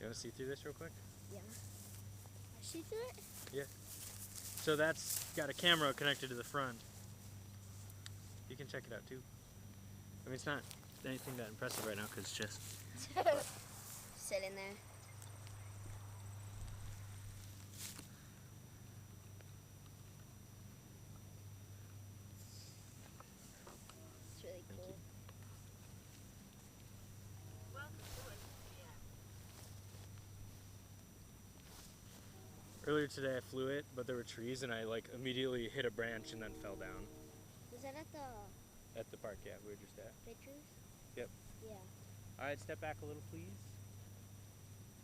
You want to see through this real quick? Yeah. I see through it? Yeah. So that's got a camera connected to the front. You can check it out too. I mean, it's not anything that impressive right now because it's just... Sitting there. It's really cool. Earlier today I flew it, but there were trees and I like immediately hit a branch and then fell down. Was that at the Park, yeah, we were just at. pictures? Yep. Yeah. Alright, step back a little please.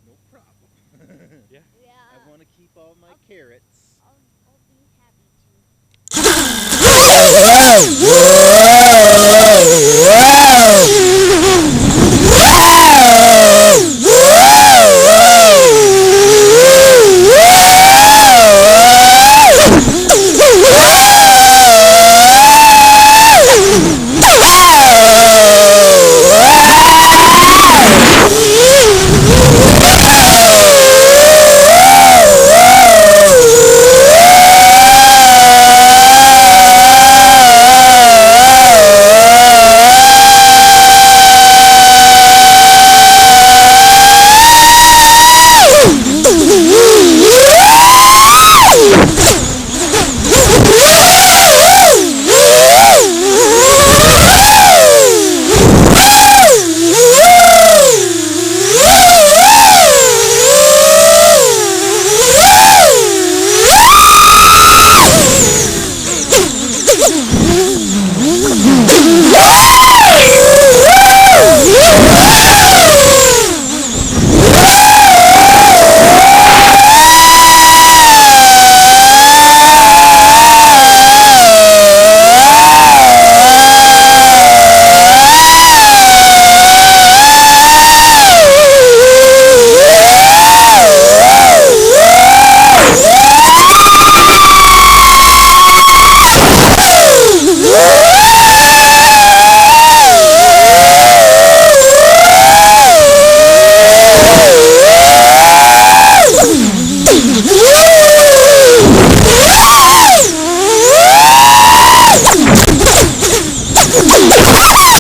No problem. Yeah. Yeah. I want to keep all my carrots. I'll be happy to.